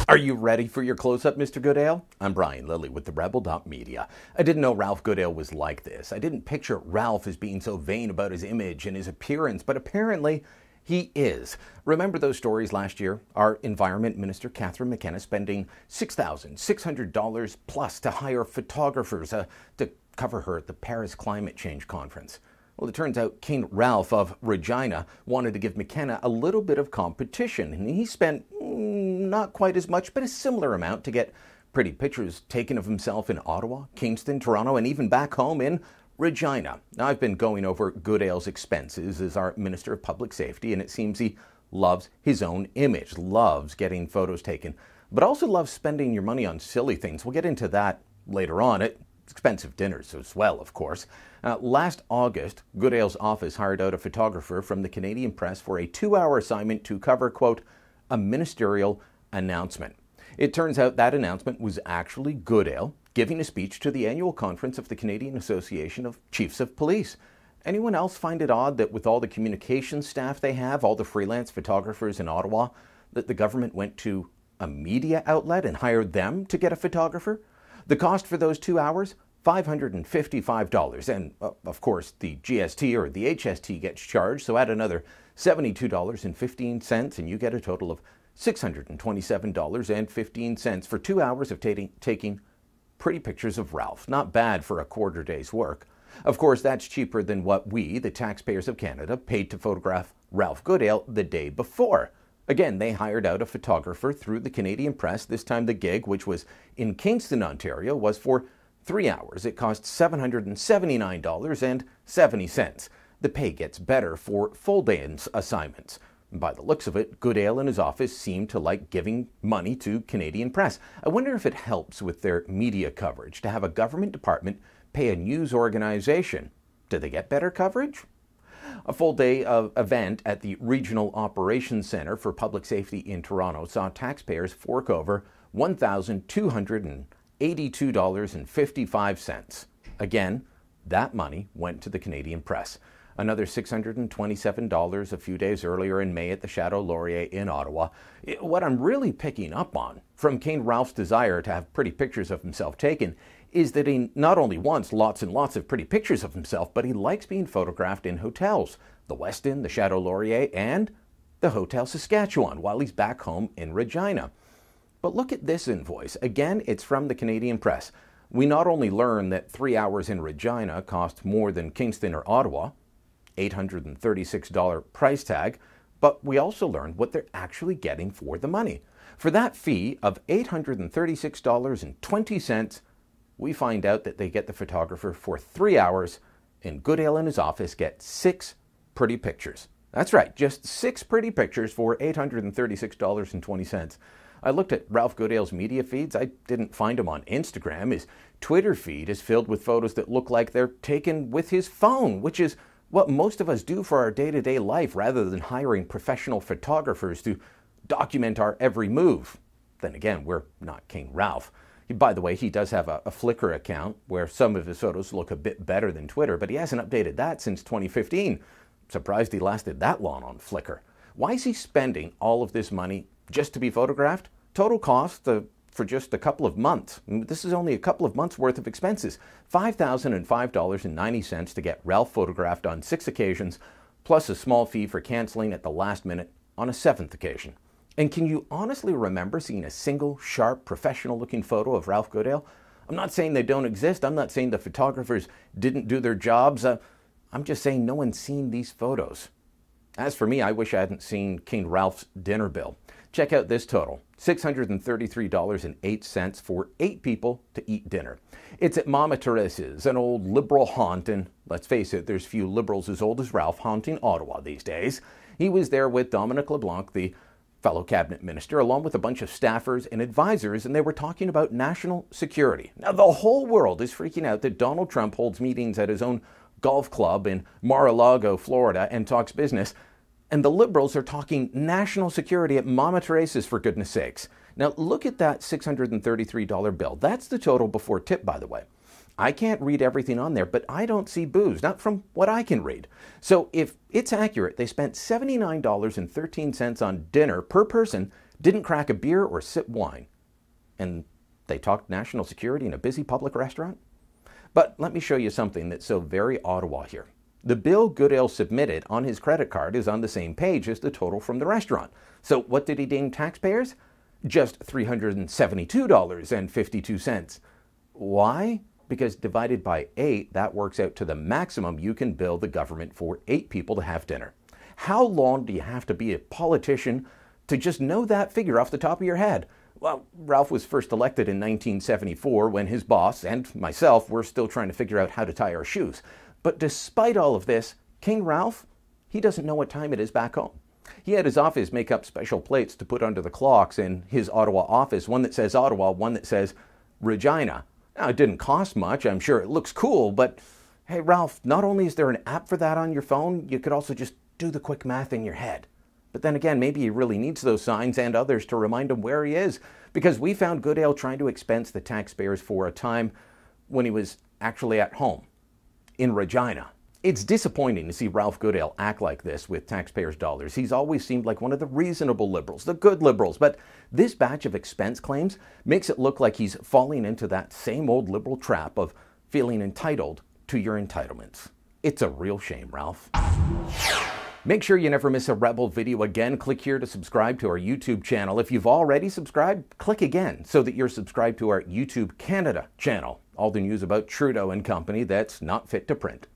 Are you ready for your close-up, Mr. Goodale? I'm Brian Lilly with the Rebel.media. I didn't know Ralph Goodale was like this. I didn't picture Ralph as being so vain about his image and his appearance, but apparently he is. Remember those stories last year? Our Environment Minister, Catherine McKenna, spending $6,600 plus to hire photographers to cover her at the Paris Climate Change Conference. Well, it turns out King Ralph of Regina wanted to give McKenna a little bit of competition, and he spent not quite as much, but a similar amount to get pretty pictures taken of himself in Ottawa, Kingston, Toronto, and even back home in Regina. Now, I've been going over Goodale's expenses as our Minister of Public Safety, and it seems he loves his own image, loves getting photos taken, but also loves spending your money on silly things. We'll get into that later on. Expensive dinners as well, of course. Last August, Goodale's office hired out a photographer from the Canadian Press for a 2-hour assignment to cover, quote, a ministerial announcement. It turns out that announcement was actually Goodale giving a speech to the annual conference of the Canadian Association of Chiefs of Police. Anyone else find it odd that with all the communications staff they have, all the freelance photographers in Ottawa, that the government went to a media outlet and hired them to get a photographer? The cost for those 2 hours? $555. And, of course, the GST or the HST gets charged, so add another $72.15 and you get a total of $627.15 for 2 hours of taking pretty pictures of Ralph. Not bad for a quarter day's work. Of course, that's cheaper than what we, the taxpayers of Canada, paid to photograph Ralph Goodale the day before. Again, they hired out a photographer through the Canadian Press. This time the gig, which was in Kingston, Ontario, was for 3 hours. It cost $779.70. The pay gets better for full-day assignments. By the looks of it, Goodale and his office seem to like giving money to Canadian Press. I wonder if it helps with their media coverage to have a government department pay a news organization. Do they get better coverage? A full-day event at the Regional Operations Centre for Public Safety in Toronto saw taxpayers fork over $1,282.55. Again, that money went to the Canadian Press. Another $627 a few days earlier in May at the Chateau Laurier in Ottawa. What I'm really picking up on from King Ralph's desire to have pretty pictures of himself taken is that he not only wants lots and lots of pretty pictures of himself, but he likes being photographed in hotels. The Westin, the Chateau Laurier, and the Hotel Saskatchewan while he's back home in Regina. But look at this invoice. Again, it's from the Canadian Press. We not only learn that 3 hours in Regina cost more than Kingston or Ottawa, $836 price tag, but we also learned what they're actually getting for the money. For that fee of $836.20, we find out that they get the photographer for 3 hours, and Goodale and his office get 6 pretty pictures. That's right, just 6 pretty pictures for $836.20. I looked at Ralph Goodale's media feeds. I didn't find him on Instagram. His Twitter feed is filled with photos that look like they're taken with his phone, which is what most of us do for our day-to-day life rather than hiring professional photographers to document our every move. Then again, we're not King Ralph. By the way, he does have a Flickr account where some of his photos look a bit better than Twitter, but he hasn't updated that since 2015. Surprised he lasted that long on Flickr. Why is he spending all of this money just to be photographed? Total cost for just a couple of months. This is only a couple of months worth of expenses. $5,005.90 to get Ralph photographed on 6 occasions, plus a small fee for canceling at the last minute on a 7th occasion. And can you honestly remember seeing a single, sharp, professional-looking photo of Ralph Goodale? I'm not saying they don't exist. I'm not saying the photographers didn't do their jobs. I'm just saying no one's seen these photos. As for me, I wish I hadn't seen King Ralph's dinner bill. Check out this total, $633.08 for 8 people to eat dinner. It's at Mama Teresa's, an old liberal haunt, and let's face it, there's few liberals as old as Ralph haunting Ottawa these days. He was there with Dominic LeBlanc, the fellow cabinet minister, along with a bunch of staffers and advisors, and they were talking about national security. Now, the whole world is freaking out that Donald Trump holds meetings at his own golf club in Mar-a-Lago, Florida, and talks business. And the Liberals are talking national security at Mama Teresa's, for goodness sakes. Now, look at that $633 bill. That's the total before tip, by the way. I can't read everything on there, but I don't see booze, not from what I can read. So if it's accurate, they spent $79.13 on dinner per person, didn't crack a beer or sip wine. And they talked national security in a busy public restaurant? But let me show you something that's so very Ottawa here. The bill Goodale submitted on his credit card is on the same page as the total from the restaurant. So what did he ding taxpayers? Just $372.52. Why? Because divided by 8, that works out to the maximum you can bill the government for 8 people to have dinner. How long do you have to be a politician to just know that figure off the top of your head? Well, Ralph was first elected in 1974 when his boss and myself were still trying to figure out how to tie our shoes. But despite all of this, King Ralph, he doesn't know what time it is back home. He had his office make up special plates to put under the clocks in his Ottawa office, one that says Ottawa, one that says Regina. Now, it didn't cost much. I'm sure it looks cool, but hey, Ralph, not only is there an app for that on your phone, you could also just do the quick math in your head. But then again, maybe he really needs those signs and others to remind him where he is, because we found Goodale trying to expense the taxpayers for a time when he was actually at home in Regina. It's disappointing to see Ralph Goodale act like this with taxpayers' dollars. He's always seemed like one of the reasonable liberals, the good liberals, but this batch of expense claims makes it look like he's falling into that same old liberal trap of feeling entitled to your entitlements. It's a real shame, Ralph. Make sure you never miss a Rebel video again. Click here to subscribe to our YouTube channel. If you've already subscribed, click again so that you're subscribed to our YouTube Canada channel. All the news about Trudeau and company that's not fit to print.